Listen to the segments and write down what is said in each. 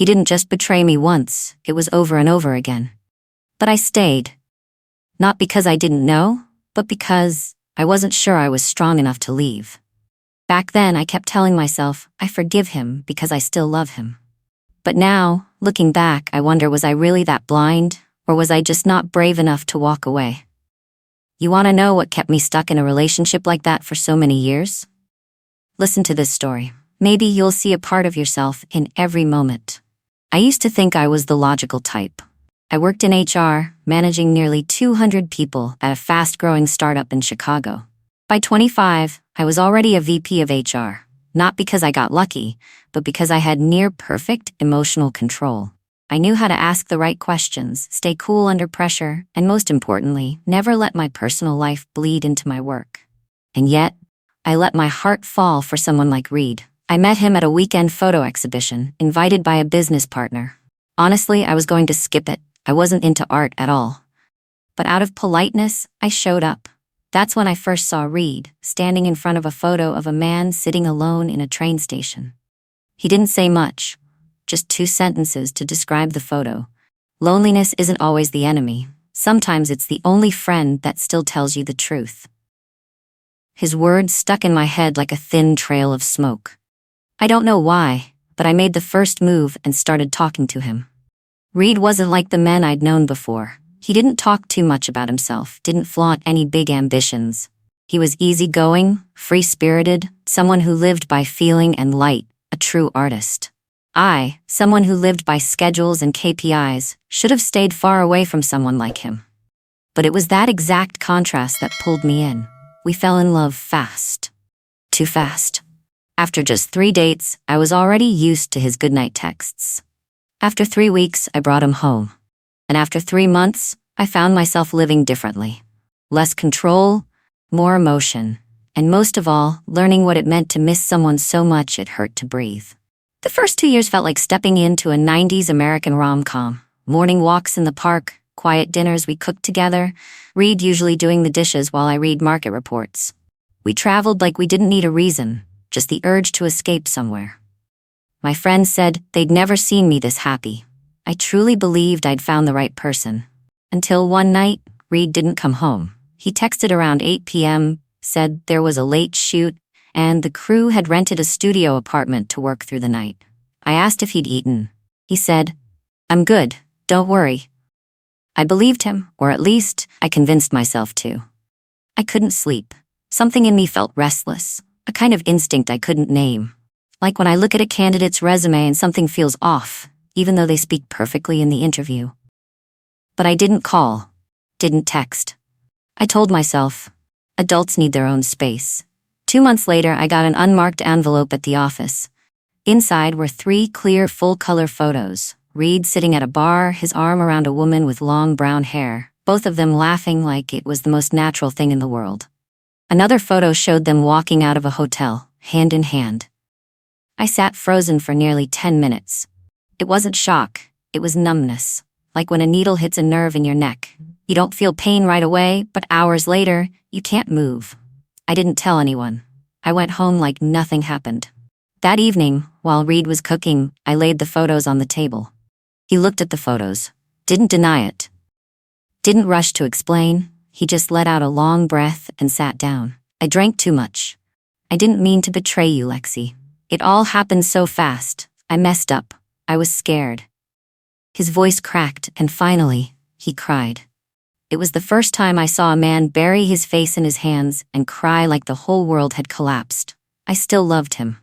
He didn't just betray me once, it was over and over again. But I stayed. Not because I didn't know, but because I wasn't sure I was strong enough to leave. Back then, I kept telling myself, I forgive him because I still love him. But now, looking back, I wonder, was I really that blind, or was I just not brave enough to walk away? You want to know what kept me stuck in a relationship like that for so many years? Listen to this story. Maybe you'll see a part of yourself in every moment. I used to think I was the logical type. I worked in HR, managing nearly 200 people at a fast-growing startup in Chicago. By 25, I was already a VP of HR, not because I got lucky, but because I had near-perfect emotional control. I knew how to ask the right questions, stay cool under pressure, and most importantly, never let my personal life bleed into my work. And yet, I let my heart fall for someone like Reed. I met him at a weekend photo exhibition, invited by a business partner. Honestly, I was going to skip it. I wasn't into art at all. But out of politeness, I showed up. That's when I first saw Reed, standing in front of a photo of a man sitting alone in a train station. He didn't say much, just 2 sentences to describe the photo. Loneliness isn't always the enemy. Sometimes it's the only friend that still tells you the truth. His words stuck in my head like a thin trail of smoke. I don't know why, but I made the first move and started talking to him. Reed wasn't like the men I'd known before. He didn't talk too much about himself, didn't flaunt any big ambitions. He was easygoing, free-spirited, someone who lived by feeling and light, a true artist. I, someone who lived by schedules and KPIs, should have stayed far away from someone like him. But it was that exact contrast that pulled me in. We fell in love fast. Too fast. After just 3 dates, I was already used to his goodnight texts. After 3 weeks, I brought him home. And after 3 months, I found myself living differently. Less control, more emotion, and most of all, learning what it meant to miss someone so much it hurt to breathe. The first 2 years felt like stepping into a 90s American rom-com. Morning walks in the park, quiet dinners we cooked together, Reed usually doing the dishes while I read market reports. We traveled like we didn't need a reason, just the urge to escape somewhere. My friends said they'd never seen me this happy. I truly believed I'd found the right person. Until one night, Reed didn't come home. He texted around 8 p.m., said there was a late shoot, and the crew had rented a studio apartment to work through the night. I asked if he'd eaten. He said, "I'm good, don't worry." I believed him, or at least I convinced myself to. I couldn't sleep. Something in me felt restless, a kind of instinct I couldn't name. Like when I look at a candidate's resume and something feels off, even though they speak perfectly in the interview. But I didn't call, didn't text. I told myself, adults need their own space. 2 months later, I got an unmarked envelope at the office. Inside were 3 clear, full-color photos. Reed sitting at a bar, his arm around a woman with long brown hair, both of them laughing like it was the most natural thing in the world. Another photo showed them walking out of a hotel, hand in hand. I sat frozen for nearly 10 minutes. It wasn't shock, it was numbness. Like when a needle hits a nerve in your neck. You don't feel pain right away, but hours later, you can't move. I didn't tell anyone. I went home like nothing happened. That evening, while Reed was cooking, I laid the photos on the table. He looked at the photos, didn't deny it. Didn't rush to explain, he just let out a long breath and sat down. I drank too much. I didn't mean to betray you, Lexi. It all happened so fast. I messed up. I was scared. His voice cracked, and finally, he cried. It was the first time I saw a man bury his face in his hands and cry like the whole world had collapsed. I still loved him.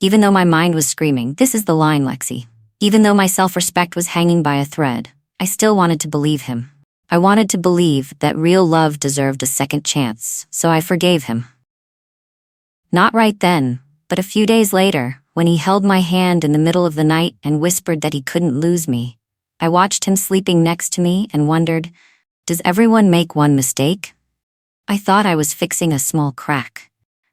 Even though my mind was screaming, "This is the line, Lexi." Even though my self-respect was hanging by a thread, I still wanted to believe him. I wanted to believe that real love deserved a second chance, so I forgave him. Not right then, but a few days later, when he held my hand in the middle of the night and whispered that he couldn't lose me, I watched him sleeping next to me and wondered, does everyone make one mistake? I thought I was fixing a small crack,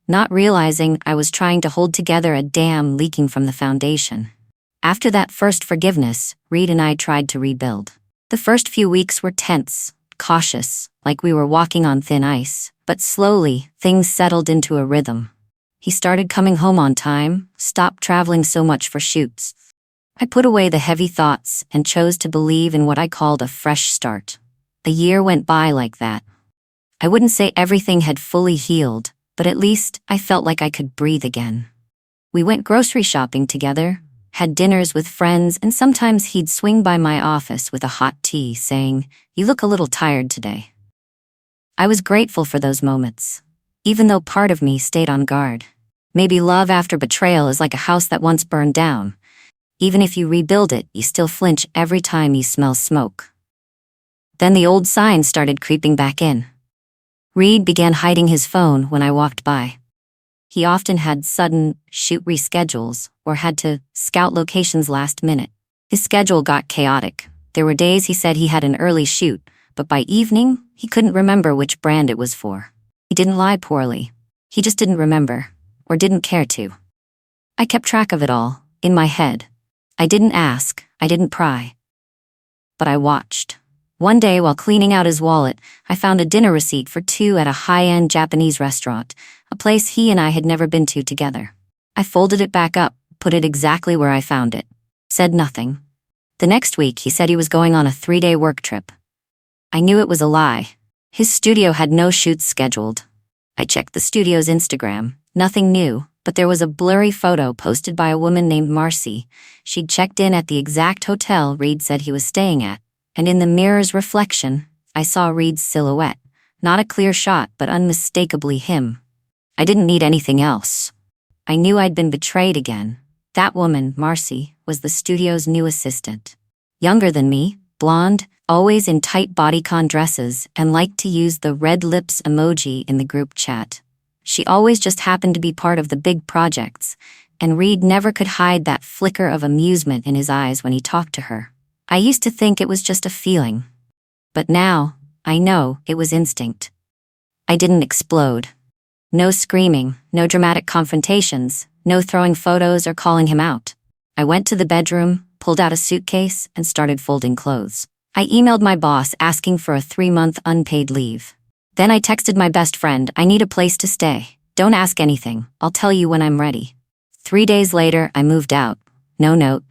not realizing I was trying to hold together a dam leaking from the foundation. After that first forgiveness, Reed and I tried to rebuild. The first few weeks were tense, cautious, like we were walking on thin ice, but slowly, things settled into a rhythm. He started coming home on time, stopped traveling so much for shoots. I put away the heavy thoughts and chose to believe in what I called a fresh start. A year went by like that. I wouldn't say everything had fully healed, but at least I felt like I could breathe again. We went grocery shopping together, had dinners with friends, and sometimes he'd swing by my office with a hot tea saying, "You look a little tired today." I was grateful for those moments, even though part of me stayed on guard. Maybe love after betrayal is like a house that once burned down. Even if you rebuild it, you still flinch every time you smell smoke. Then the old signs started creeping back in. Reed began hiding his phone when I walked by. He often had sudden shoot reschedules or had to scout locations last minute. His schedule got chaotic. There were days he said he had an early shoot, but by evening, he couldn't remember which brand it was for. He didn't lie poorly. He just didn't remember, or didn't care to. I kept track of it all, in my head. I didn't ask, I didn't pry. But I watched. One day, while cleaning out his wallet, I found a dinner receipt for two at a high-end Japanese restaurant, a place he and I had never been to together. I folded it back up, put it exactly where I found it. Said nothing. The next week, he said he was going on a 3-day work trip. I knew it was a lie. His studio had no shoots scheduled. I checked the studio's Instagram. Nothing new, but there was a blurry photo posted by a woman named Marcy. She'd checked in at the exact hotel Reed said he was staying at, and in the mirror's reflection, I saw Reed's silhouette. Not a clear shot, but unmistakably him. I didn't need anything else. I knew I'd been betrayed again. That woman, Marcy, was the studio's new assistant. Younger than me, blonde, always in tight bodycon dresses, and liked to use the red lips emoji in the group chat. She always just happened to be part of the big projects, and Reed never could hide that flicker of amusement in his eyes when he talked to her. I used to think it was just a feeling. But now, I know it was instinct. I didn't explode. No screaming, no dramatic confrontations, no throwing photos or calling him out. I went to the bedroom, pulled out a suitcase, and started folding clothes. I emailed my boss asking for a 3-month unpaid leave. Then I texted my best friend, "I need a place to stay. Don't ask anything. I'll tell you when I'm ready." 3 days later, I moved out. No note.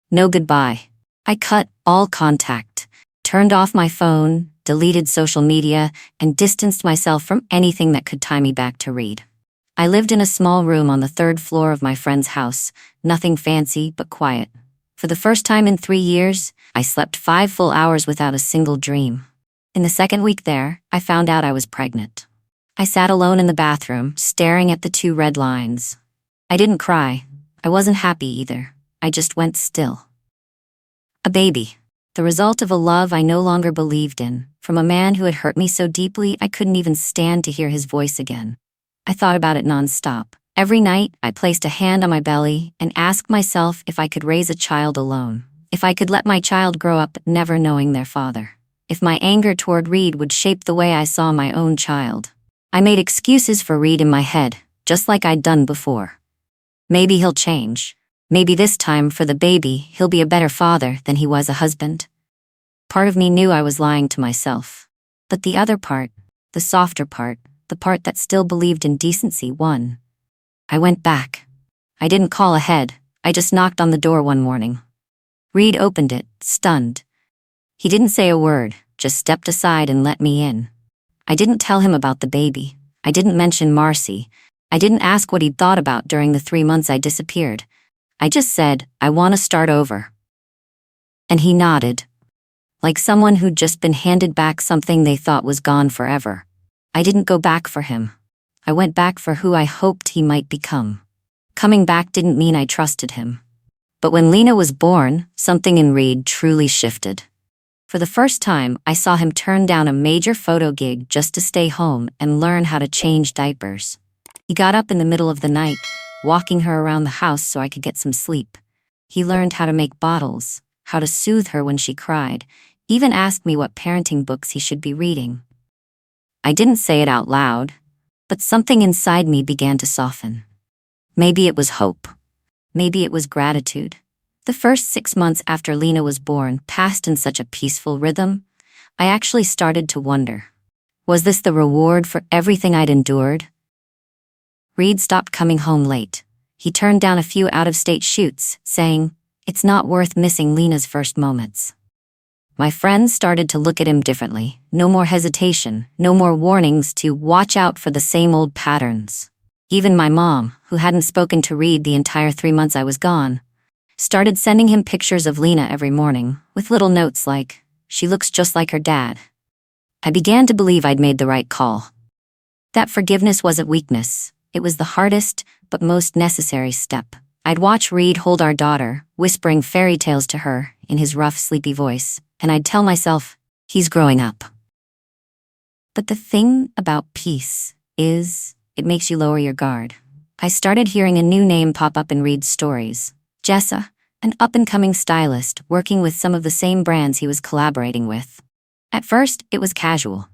No goodbye. I cut all contact, turned off my phone, deleted social media, and distanced myself from anything that could tie me back to Reed. I lived in a small room on the 3rd floor of my friend's house, nothing fancy but quiet. For the first time in 3 years, I slept 5 full hours without a single dream. In the second week there, I found out I was pregnant. I sat alone in the bathroom, staring at the 2 red lines. I didn't cry. I wasn't happy either. I just went still. A baby. The result of a love I no longer believed in, from a man who had hurt me so deeply I couldn't even stand to hear his voice again. I thought about it nonstop. Every night, I placed a hand on my belly and asked myself if I could raise a child alone, if I could let my child grow up never knowing their father, if my anger toward Reed would shape the way I saw my own child. I made excuses for Reed in my head, just like I'd done before. Maybe he'll change. Maybe this time, for the baby, he'll be a better father than he was a husband. Part of me knew I was lying to myself. But the other part, the softer part, the part that still believed in decency, won. I went back. I didn't call ahead. I just knocked on the door one morning. Reed opened it, stunned. He didn't say a word, just stepped aside and let me in. I didn't tell him about the baby. I didn't mention Marcy. I didn't ask what he'd thought about during the 3 months I disappeared. I just said, "I want to start over." And he nodded, like someone who'd just been handed back something they thought was gone forever. I didn't go back for him. I went back for who I hoped he might become. Coming back didn't mean I trusted him. But when Lena was born, something in Reed truly shifted. For the first time, I saw him turn down a major photo gig just to stay home and learn how to change diapers. He got up in the middle of the night, walking her around the house so I could get some sleep. He learned how to make bottles, how to soothe her when she cried, even asked me what parenting books he should be reading. I didn't say it out loud, but something inside me began to soften. Maybe it was hope. Maybe it was gratitude. The first 6 months after Lena was born passed in such a peaceful rhythm, I actually started to wonder, was this the reward for everything I'd endured? Reed stopped coming home late. He turned down a few out-of-state shoots, saying, It's not worth missing Lena's first moments. My friends started to look at him differently. No more hesitation, no more warnings to watch out for the same old patterns. Even my mom, who hadn't spoken to Reed the entire 3 months I was gone, started sending him pictures of Lena every morning, with little notes like, "She looks just like her dad." I began to believe I'd made the right call. That forgiveness wasn't weakness. It was the hardest, but most necessary step. I'd watch Reed hold our daughter, whispering fairy tales to her in his rough, sleepy voice, and I'd tell myself, he's growing up. But the thing about peace is, it makes you lower your guard. I started hearing a new name pop up in Reed's stories. Jessa, an up-and-coming stylist working with some of the same brands he was collaborating with. At first, it was casual.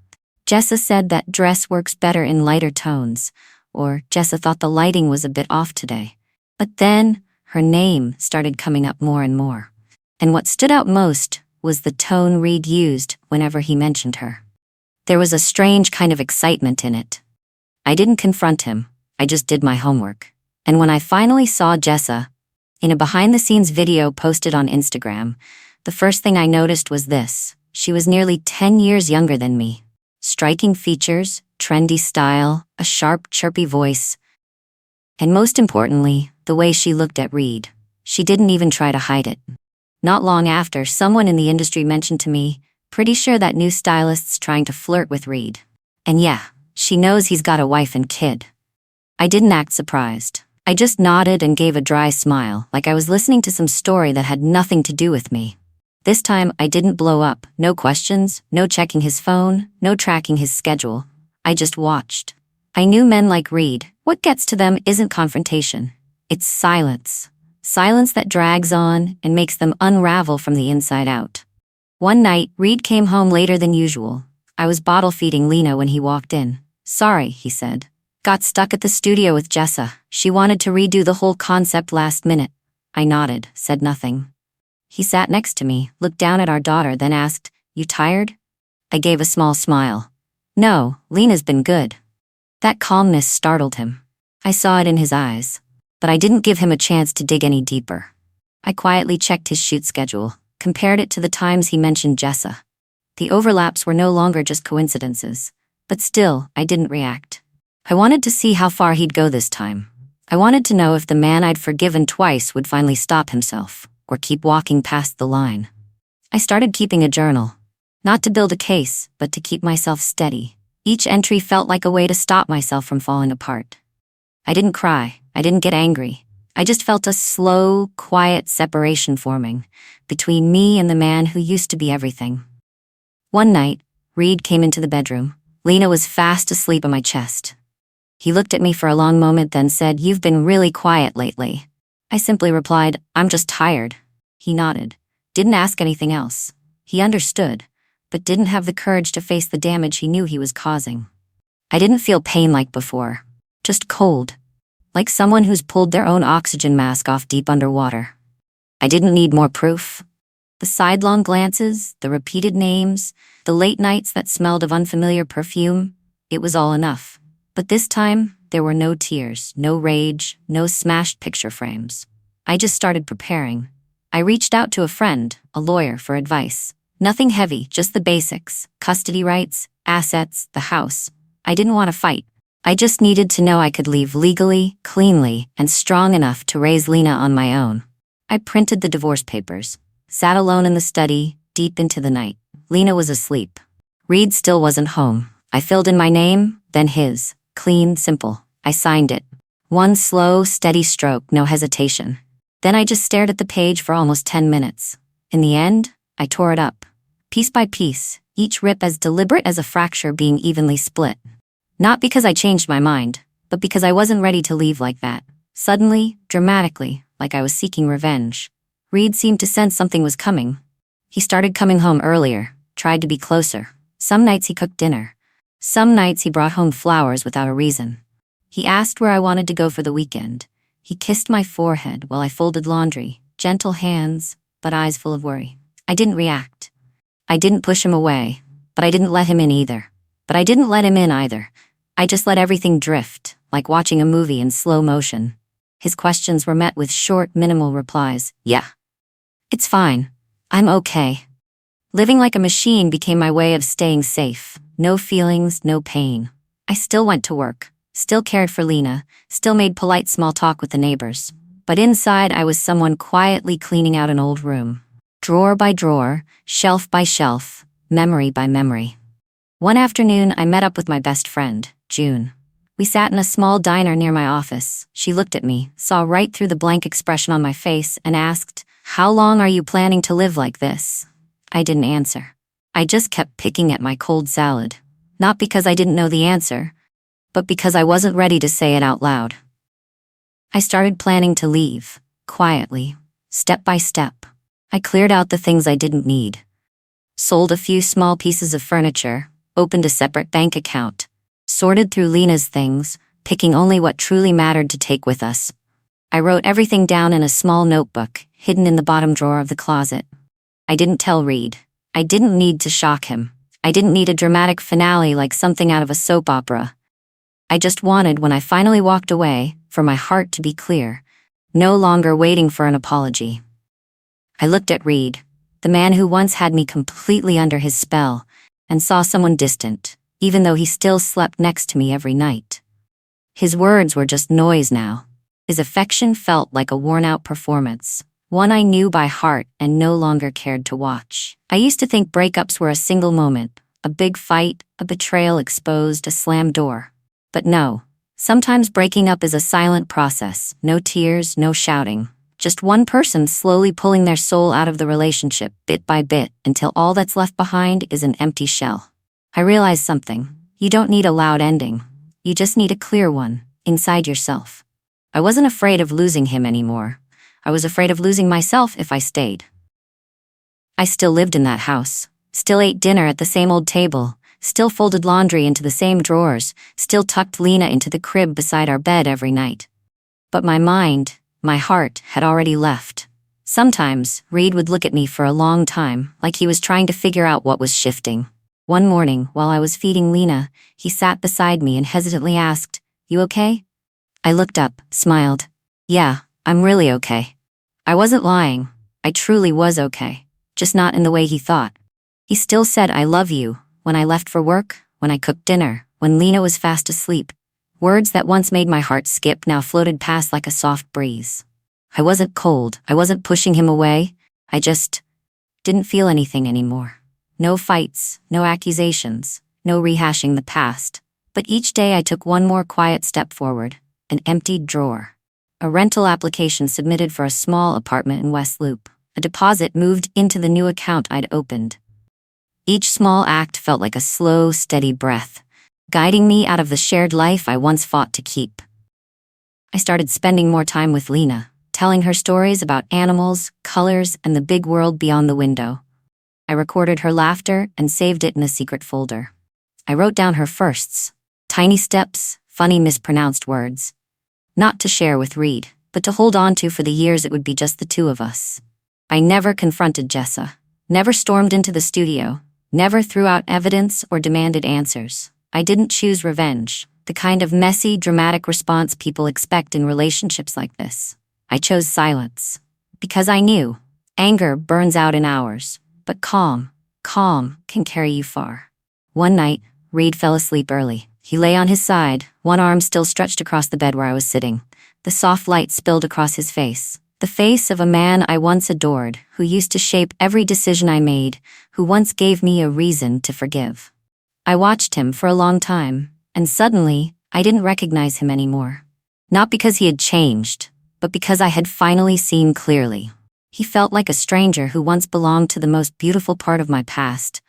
Jessa said that dress works better in lighter tones, or Jessa thought the lighting was a bit off today. But then, her name started coming up more and more. And what stood out most was the tone Reed used whenever he mentioned her. There was a strange kind of excitement in it. I didn't confront him, I just did my homework. And when I finally saw Jessa, in a behind-the-scenes video posted on Instagram, the first thing I noticed was this. She was nearly 10 years younger than me. Striking features, trendy style, a sharp, chirpy voice. And most importantly, the way she looked at Reed. She didn't even try to hide it. Not long after, someone in the industry mentioned to me, "Pretty sure that new stylist's trying to flirt with Reed. And yeah, she knows he's got a wife and kid." I didn't act surprised. I just nodded and gave a dry smile, like I was listening to some story that had nothing to do with me. This time, I didn't blow up. No questions, no checking his phone, no tracking his schedule. I just watched. I knew men like Reed. What gets to them isn't confrontation. It's silence. Silence that drags on and makes them unravel from the inside out. One night, Reed came home later than usual. I was bottle-feeding Lena when he walked in. "Sorry," he said. "Got stuck at the studio with Jessa. She wanted to redo the whole concept last minute." I nodded, said nothing. He sat next to me, looked down at our daughter, then asked, "You tired?" I gave a small smile. "No, Lena's been good." That calmness startled him. I saw it in his eyes. But I didn't give him a chance to dig any deeper. I quietly checked his shoot schedule, compared it to the times he mentioned Jessa. The overlaps were no longer just coincidences. But still, I didn't react. I wanted to see how far he'd go this time. I wanted to know if the man I'd forgiven twice would finally stop himself, or keep walking past the line. I started keeping a journal. Not to build a case, but to keep myself steady. Each entry felt like a way to stop myself from falling apart. I didn't cry. I didn't get angry. I just felt a slow, quiet separation forming between me and the man who used to be everything. One night, Reed came into the bedroom. Lena was fast asleep on my chest. He looked at me for a long moment, then said, "You've been really quiet lately." I simply replied, "I'm just tired." He nodded. Didn't ask anything else. He understood, but didn't have the courage to face the damage he knew he was causing. I didn't feel pain like before. Just cold. Like someone who's pulled their own oxygen mask off deep underwater. I didn't need more proof. The sidelong glances, the repeated names, the late nights that smelled of unfamiliar perfume, it was all enough. But this time, there were no tears, no rage, no smashed picture frames. I just started preparing. I reached out to a friend, a lawyer, for advice. Nothing heavy, just the basics: custody rights, assets, the house. I didn't want to fight. I just needed to know I could leave legally, cleanly, and strong enough to raise Lena on my own. I printed the divorce papers, sat alone in the study, deep into the night. Lena was asleep. Reed still wasn't home. I filled in my name, then his. Clean, simple. I signed it. One slow, steady stroke, no hesitation. Then I just stared at the page for almost 10 minutes. In the end, I tore it up. Piece by piece, each rip as deliberate as a fracture being evenly split. Not because I changed my mind, but because I wasn't ready to leave like that. Suddenly, dramatically, like I was seeking revenge. Reed seemed to sense something was coming. He started coming home earlier, tried to be closer. Some nights he cooked dinner. Some nights he brought home flowers without a reason. He asked where I wanted to go for the weekend. He kissed my forehead while I folded laundry, gentle hands, but eyes full of worry. I didn't react. I didn't push him away, but I didn't let him in either. But I didn't let him in either. I just let everything drift, like watching a movie in slow motion. His questions were met with short, minimal replies. Yeah. It's fine. I'm okay. Living like a machine became my way of staying safe. No feelings, no pain. I still went to work, still cared for Lena, still made polite small talk with the neighbors. But inside, I was someone quietly cleaning out an old room. Drawer by drawer, shelf by shelf, memory by memory. One afternoon, I met up with my best friend, June. We sat in a small diner near my office. She looked at me, saw right through the blank expression on my face, and asked, "How long are you planning to live like this?" I didn't answer. I just kept picking at my cold salad. Not because I didn't know the answer, but because I wasn't ready to say it out loud. I started planning to leave, quietly, step by step. I cleared out the things I didn't need. Sold a few small pieces of furniture, opened a separate bank account, sorted through Lena's things, picking only what truly mattered to take with us. I wrote everything down in a small notebook, hidden in the bottom drawer of the closet. I didn't tell Reed. I didn't need to shock him. I didn't need a dramatic finale like something out of a soap opera. I just wanted, when I finally walked away, for my heart to be clear, no longer waiting for an apology. I looked at Reed, the man who once had me completely under his spell, and saw someone distant, even though he still slept next to me every night. His words were just noise now. His affection felt like a worn-out performance, one I knew by heart and no longer cared to watch. I used to think breakups were a single moment, a big fight, a betrayal exposed, a slammed door. But no, sometimes breaking up is a silent process, no tears, no shouting. Just one person slowly pulling their soul out of the relationship, bit by bit, until all that's left behind is an empty shell. I realized something. You don't need a loud ending. You just need a clear one, inside yourself. I wasn't afraid of losing him anymore. I was afraid of losing myself if I stayed. I still lived in that house, still ate dinner at the same old table, still folded laundry into the same drawers, still tucked Lena into the crib beside our bed every night. But my mind, my heart, had already left. Sometimes, Reed would look at me for a long time, like he was trying to figure out what was shifting. One morning, while I was feeding Lena, he sat beside me and hesitantly asked, "You okay?" I looked up, smiled. "Yeah, I'm really okay." I wasn't lying. I truly was okay. Just not in the way he thought. He still said "I love you" when I left for work, when I cooked dinner, when Lena was fast asleep. Words that once made my heart skip now floated past like a soft breeze. I wasn't cold. I wasn't pushing him away. I just didn't feel anything anymore. No fights, no accusations, no rehashing the past. But each day I took one more quiet step forward, an emptied drawer. A rental application submitted for a small apartment in West Loop. A deposit moved into the new account I'd opened. Each small act felt like a slow, steady breath, guiding me out of the shared life I once fought to keep. I started spending more time with Lena, telling her stories about animals, colors, and the big world beyond the window. I recorded her laughter and saved it in a secret folder. I wrote down her firsts, tiny steps, funny mispronounced words. Not to share with Reed, but to hold on to for the years it would be just the two of us. I never confronted Jessa, never stormed into the studio, never threw out evidence or demanded answers. I didn't choose revenge, the kind of messy, dramatic response people expect in relationships like this. I chose silence. Because I knew, anger burns out in hours, but calm can carry you far. One night, Reed fell asleep early. He lay on his side, one arm still stretched across the bed where I was sitting. The soft light spilled across his face. The face of a man I once adored, who used to shape every decision I made, who once gave me a reason to forgive. I watched him for a long time, and suddenly, I didn't recognize him anymore. Not because he had changed, but because I had finally seen clearly. He felt like a stranger who once belonged to the most beautiful part of my past,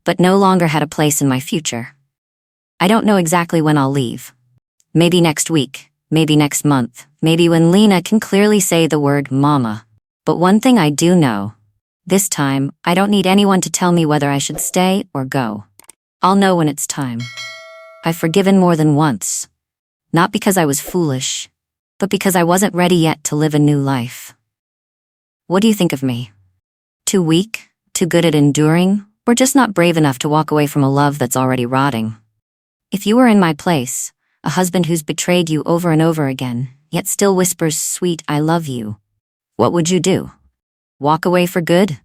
but no longer had a place in my future. I don't know exactly when I'll leave. Maybe next week, maybe next month, maybe when Lena can clearly say the word mama. But one thing I do know, this time, I don't need anyone to tell me whether I should stay or go. I'll know when it's time. I've forgiven more than once. Not because I was foolish, but because I wasn't ready yet to live a new life. What do you think of me? Too weak? Too good at enduring? Or just not brave enough to walk away from a love that's already rotting? If you were in my place, a husband who's betrayed you over and over again, yet still whispers sweet "I love you," what would you do? Walk away for good?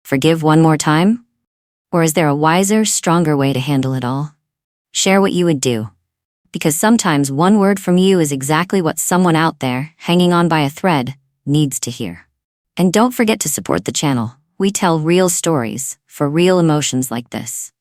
Forgive one more time? Or is there a wiser, stronger way to handle it all? Share what you would do. Because sometimes one word from you is exactly what someone out there, hanging on by a thread, needs to hear. And don't forget to support the channel. We tell real stories for real emotions like this.